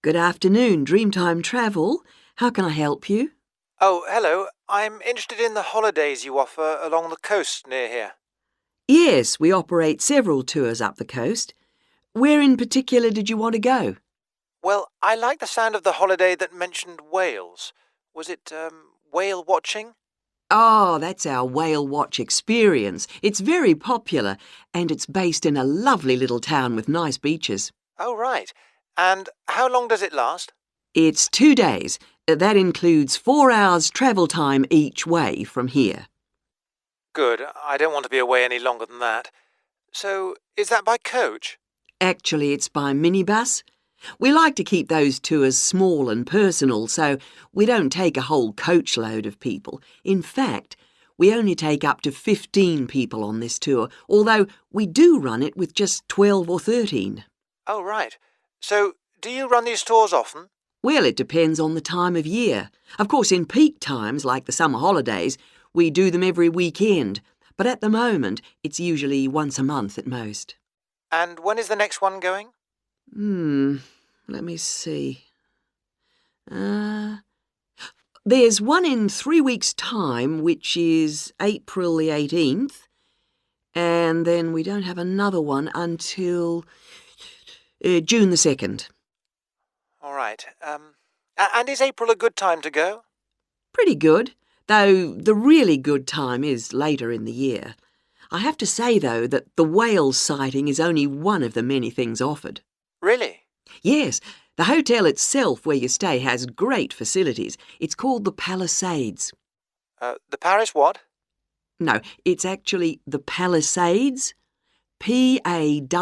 Good afternoon, Dreamtime Travel. How can I help you? Oh, hello. I'm interested in the holidays you offer along the coast near here. Yes, we operate several tours up the coast. Where in particular did you want to go? Well, I like the sound of the holiday that mentioned whales. Was it, whale watching? Oh, that's our whale watch experience. It's very popular and it's based in a lovely little town with nice beaches. Oh, right. And how long does it last? It's 2 days. That includes 4 hours travel time each way from here. Good. I don't want to be away any longer than that. So, is that by coach? Actually, it's by minibus. We like to keep those tours small and personal, so we don't take a whole coachload of people. In fact, we only take up to 15 people on this tour, although we do run it with just 12 or 13. Oh, right. So, do you run these tours often? Well, it depends on the time of year. Of course, in peak times, like the summer holidays, we do them every weekend, but at the moment, it's usually once a month at most. And when is the next one going? Let me see. There's one in 3 weeks' time, which is April the 18th, and then we don't have another one until June the 2nd. All right. And is April a good time to go? Pretty good, though the really good time is later in the year. I have to say, though, that the whale sighting is only one of the many things offered. Really? Yes, the hotel itself where you stay has great facilities. It's called the Palisades. The Paris what? No, it's actually the Palisades. Pallissades.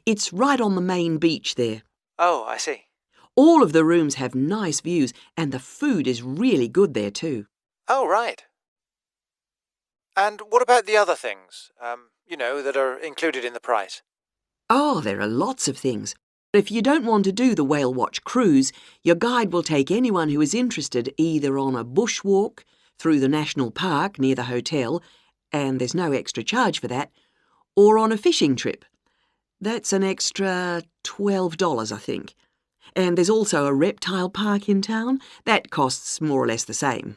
It's right on the main beach there. Oh, I see. All of the rooms have nice views and the food is really good there too. Oh, right. And what about the other things, that are included in the price? Oh, there are lots of things. If you don't want to do the whale watch cruise, your guide will take anyone who is interested either on a bushwalk through the national park near the hotel, and there's no extra charge for that, or on a fishing trip. That's an extra $12, I think. And there's also a reptile park in town. That costs more or less the same.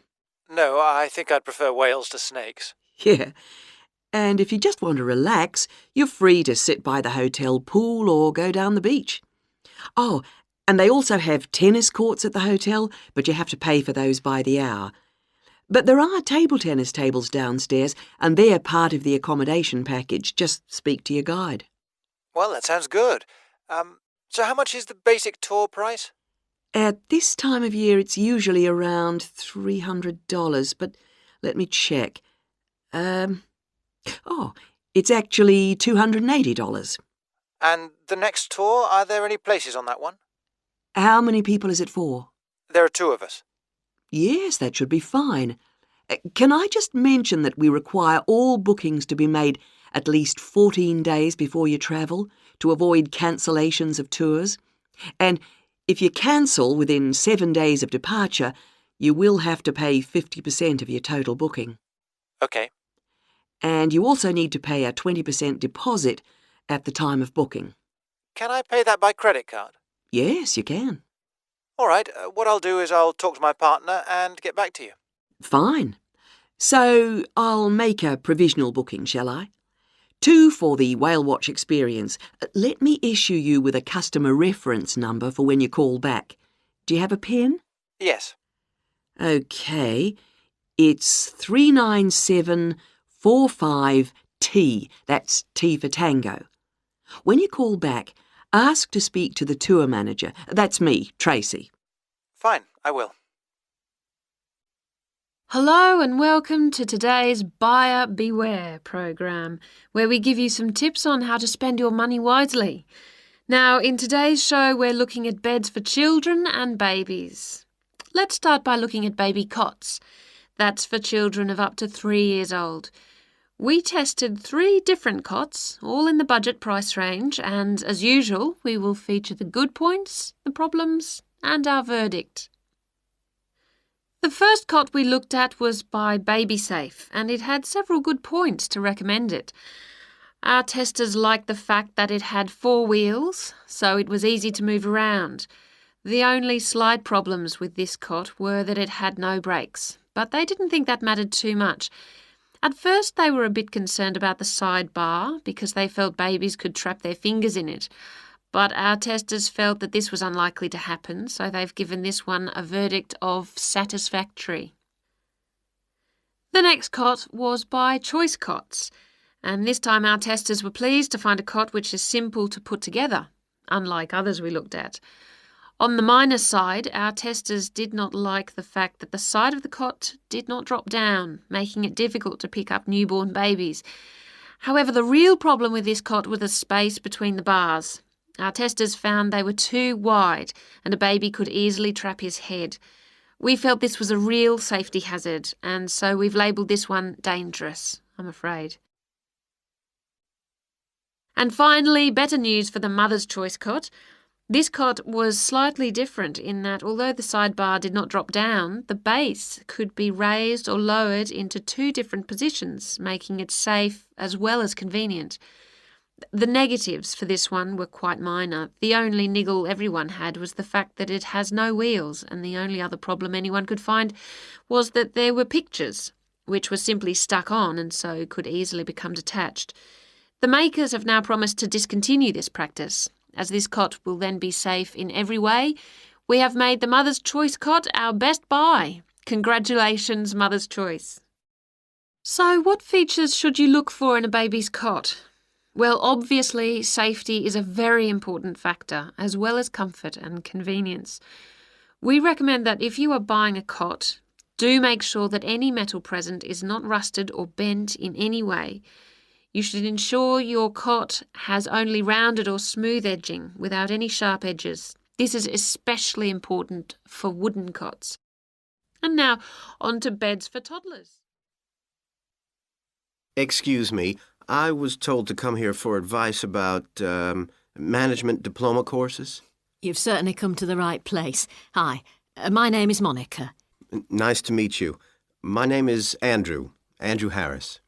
No, I think I'd prefer whales to snakes. Yeah. And if you just want to relax, you're free to sit by the hotel pool or go down the beach. Oh, and they also have tennis courts at the hotel, but you have to pay for those by the hour. But there are table tennis tables downstairs, and they're part of the accommodation package. Just speak to your guide. Well, that sounds good. So how much is the basic tour price? At this time of year, it's usually around $300, but let me check. It's actually $280. And the next tour, are there any places on that one? How many people is it for? There are 2 of us. Yes, that should be fine. Can I just mention that we require all bookings to be made at least 14 days before you travel to avoid cancellations of tours? And if you cancel within 7 days of departure, you will have to pay 50% of your total booking. Okay. And you also need to pay a 20% deposit at the time of booking. Can I pay that by credit card? Yes, you can. All right. What I'll do is I'll talk to my partner and get back to you. Fine. So I'll make a provisional booking, shall I? 2 for the whale watch experience. Let me issue you with a customer reference number for when you call back. Do you have a pen? Yes. OK. It's 39745T. That's T for Tango. When you call back, ask to speak to the tour manager. That's me, Tracy. Fine, I will. Hello and welcome to today's Buyer Beware program, where we give you some tips on how to spend your money wisely. Now, in today's show, we're looking at beds for children and babies. Let's start by looking at baby cots. That's for children of up to 3 years old. We tested 3 different cots, all in the budget price range, and as usual, we will feature the good points, the problems, and our verdict. The first cot we looked at was by Baby Safe, and it had several good points to recommend it. Our testers liked the fact that it had 4 wheels, so it was easy to move around. The only slight problems with this cot were that it had no brakes, but they didn't think that mattered too much. At first they were a bit concerned about the side bar because they felt babies could trap their fingers in it. But our testers felt that this was unlikely to happen, so they've given this one a verdict of satisfactory. The next cot was by Choice Cots, and this time our testers were pleased to find a cot which is simple to put together, unlike others we looked at. On the minus side, our testers did not like the fact that the side of the cot did not drop down, making it difficult to pick up newborn babies. However, the real problem with this cot was the space between the bars. Our testers found they were too wide and a baby could easily trap his head. We felt this was a real safety hazard, and so we've labelled this one dangerous, I'm afraid. And finally, better news for the Mother's Choice cot. This cot was slightly different in that although the sidebar did not drop down, the base could be raised or lowered into 2 different positions, making it safe as well as convenient. The negatives for this one were quite minor. The only niggle everyone had was the fact that it has no wheels, and the only other problem anyone could find was that there were pictures, which were simply stuck on and so could easily become detached. The makers have now promised to discontinue this practice. As this cot will then be safe in every way, we have made the Mother's Choice cot our best buy. Congratulations, Mother's Choice. So what features should you look for in a baby's cot? Well, obviously, safety is a very important factor, as well as comfort and convenience. We recommend that if you are buying a cot, do make sure that any metal present is not rusted or bent in any way. You should ensure your cot has only rounded or smooth edging without any sharp edges. This is especially important for wooden cots. And now, on to beds for toddlers. Excuse me, I was told to come here for advice about management diploma courses. You've certainly come to the right place. Hi, my name is Monica. Nice to meet you. My name is Andrew Harris.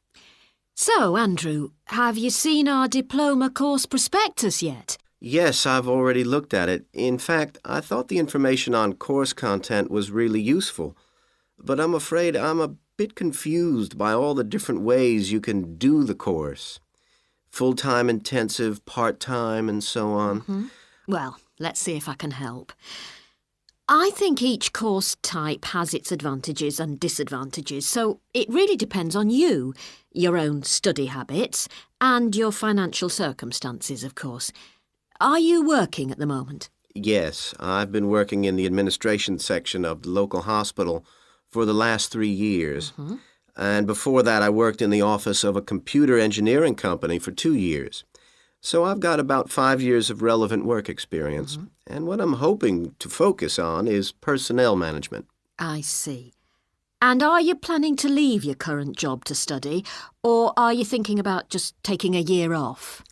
So, Andrew, have you seen our diploma course prospectus yet? Yes, I've already looked at it. In fact, I thought the information on course content was really useful. But I'm afraid I'm a bit confused by all the different ways you can do the course. Full-time intensive, part-time, and so on. Mm-hmm. Well, let's see if I can help. I think each course type has its advantages and disadvantages, so it really depends on you, your own study habits, and your financial circumstances, of course. Are you working at the moment? Yes, I've been working in the administration section of the local hospital for the last 3 years. Mm-hmm. And before that, I worked in the office of a computer engineering company for 2 years. So I've got about 5 years of relevant work experience. Mm-hmm. And what I'm hoping to focus on is personnel management. I see. And are you planning to leave your current job to study, or are you thinking about just taking a year off?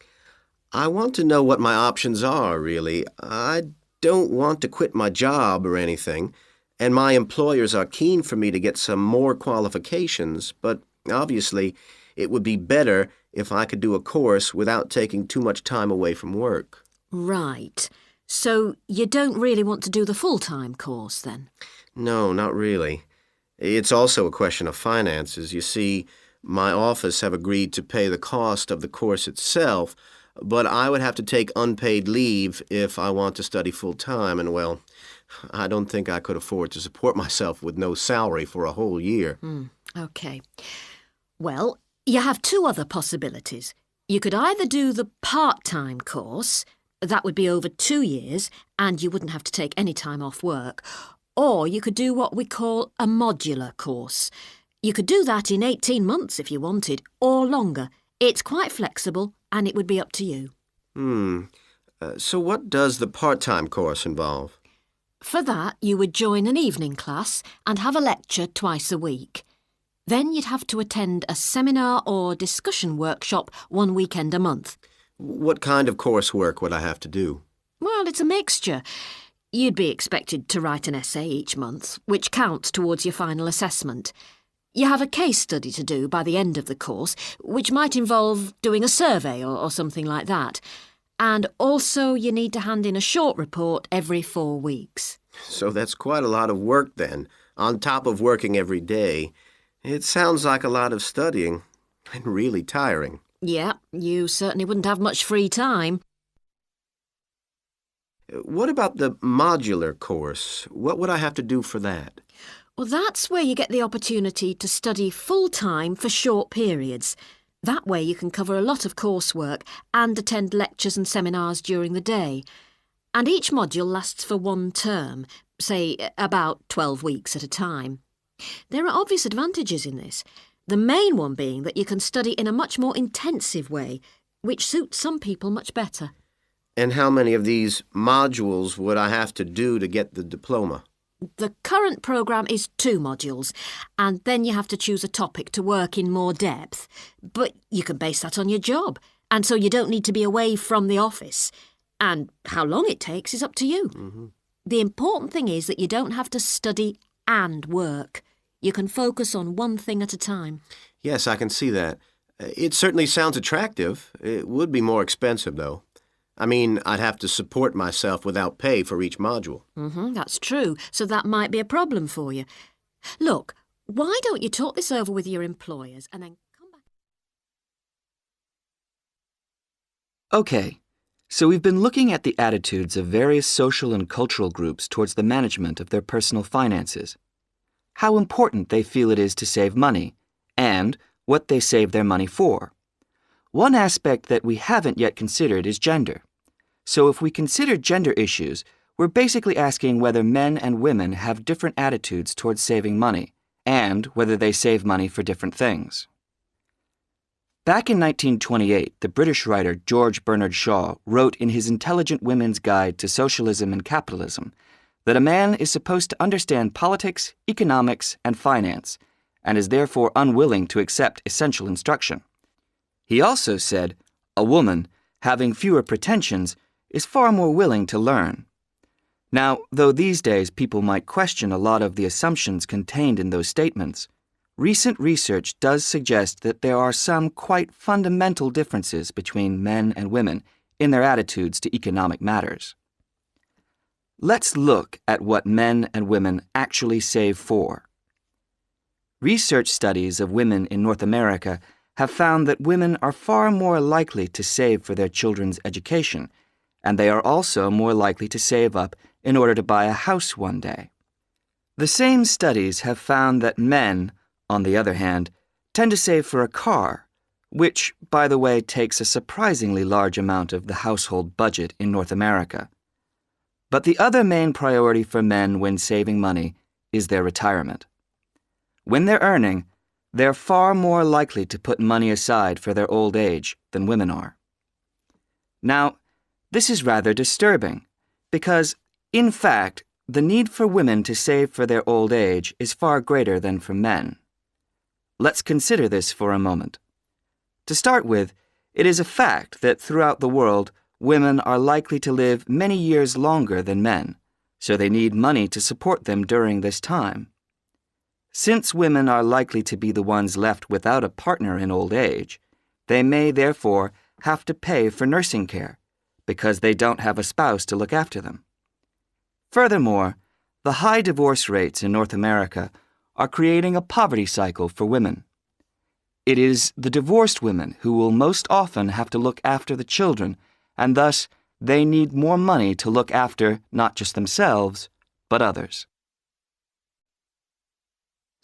I want to know what my options are, really. I don't want to quit my job or anything, and my employers are keen for me to get some more qualifications, but obviously it would be better if I could do a course without taking too much time away from work. Right. So you don't really want to do the full-time course, then? No, not really. It's also a question of finances. You see, my office have agreed to pay the cost of the course itself, but I would have to take unpaid leave if I want to study full-time, and, well, I don't think I could afford to support myself with no salary for a whole year. OK. Well, you have 2 other possibilities. You could either do the part-time course, that would be over 2 years, and you wouldn't have to take any time off work, or you could do what we call a modular course. You could do that in 18 months if you wanted, or longer. It's quite flexible, and it would be up to you. So what does the part-time course involve? For that, you would join an evening class and have a lecture twice a week. Then you'd have to attend a seminar or discussion workshop 1 weekend a month. What kind of coursework would I have to do? Well, it's a mixture. You'd be expected to write an essay each month, which counts towards your final assessment. You have a case study to do by the end of the course, which might involve doing a survey or something like that. And also you need to hand in a short report every 4 weeks. So that's quite a lot of work then, on top of working every day. It sounds like a lot of studying, and really tiring. Yeah, you certainly wouldn't have much free time. What about the modular course? What would I have to do for that? Well, that's where you get the opportunity to study full-time for short periods. That way you can cover a lot of coursework and attend lectures and seminars during the day. And each module lasts for 1 term, say about 12 weeks at a time. There are obvious advantages in this, the main one being that you can study in a much more intensive way, which suits some people much better. And how many of these modules would I have to do to get the diploma? The current programme is 2 modules, and then you have to choose a topic to work in more depth. But you can base that on your job, and so you don't need to be away from the office. And how long it takes is up to you. Mm-hmm. The important thing is that you don't have to study and work. You can focus on one thing at a time. Yes, I can see that. It certainly sounds attractive. It would be more expensive, though. I mean, I'd have to support myself without pay for each module. That's true, so that might be a problem for you. Look, why don't you talk this over with your employers and then come back? Okay, so we've been looking at the attitudes of various social and cultural groups towards the management of their personal finances, how important they feel it is to save money, and what they save their money for. One aspect that we haven't yet considered is gender. So if we consider gender issues, we're basically asking whether men and women have different attitudes towards saving money, and whether they save money for different things. Back in 1928, the British writer George Bernard Shaw wrote in his Intelligent Women's Guide to Socialism and Capitalism that a man is supposed to understand politics, economics, and finance, and is therefore unwilling to accept essential instruction. He also said, a woman, having fewer pretensions, is far more willing to learn. Now, though these days people might question a lot of the assumptions contained in those statements, recent research does suggest that there are some quite fundamental differences between men and women in their attitudes to economic matters. Let's look at what men and women actually save for. Research studies of women in North America have found that women are far more likely to save for their children's education, and they are also more likely to save up in order to buy a house one day. The same studies have found that men, on the other hand, tend to save for a car, which, by the way, takes a surprisingly large amount of the household budget in North America. But the other main priority for men when saving money is their retirement. When they're earning, they're far more likely to put money aside for their old age than women are. Now, this is rather disturbing, because, in fact, the need for women to save for their old age is far greater than for men. Let's consider this for a moment. To start with, it is a fact that throughout the world, women are likely to live many years longer than men, so they need money to support them during this time. Since women are likely to be the ones left without a partner in old age, they may therefore have to pay for nursing care, because they don't have a spouse to look after them. Furthermore, the high divorce rates in North America are creating a poverty cycle for women. It is the divorced women who will most often have to look after the children, and thus they need more money to look after not just themselves, but others.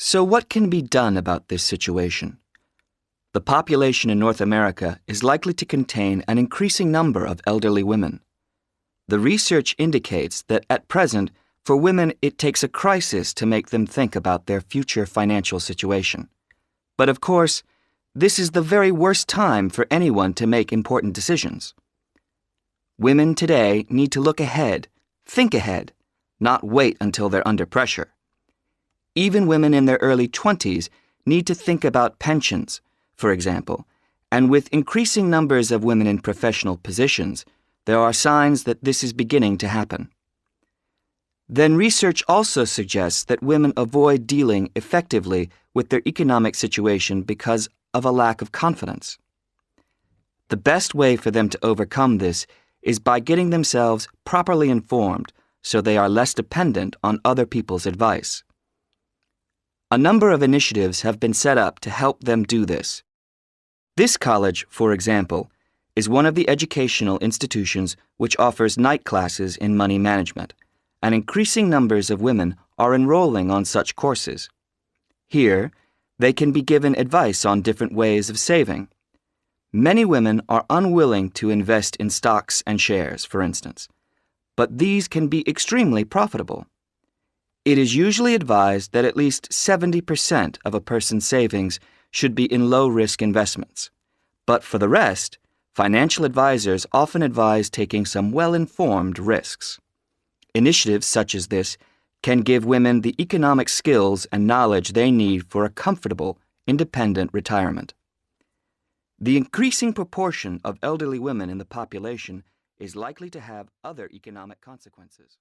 So what can be done about this situation? The population in North America is likely to contain an increasing number of elderly women. The research indicates that at present, for women, it takes a crisis to make them think about their future financial situation. But of course, this is the very worst time for anyone to make important decisions. Women today need to look ahead, think ahead, not wait until they're under pressure. Even women in their early 20s need to think about pensions, for example, and with increasing numbers of women in professional positions, there are signs that this is beginning to happen. then research also suggests that women avoid dealing effectively with their economic situation because of a lack of confidence. The best way for them to overcome this is by getting themselves properly informed so they are less dependent on other people's advice. A number of initiatives have been set up to help them do this. This college, for example, is one of the educational institutions which offers night classes in money management, and increasing numbers of women are enrolling on such courses. Here, they can be given advice on different ways of saving. Many women are unwilling to invest in stocks and shares, for instance, but these can be extremely profitable. It is usually advised that at least 70% of a person's savings should be in low-risk investments. But for the rest, financial advisors often advise taking some well-informed risks. Initiatives such as this can give women the economic skills and knowledge they need for a comfortable, independent retirement. The increasing proportion of elderly women in the population is likely to have other economic consequences.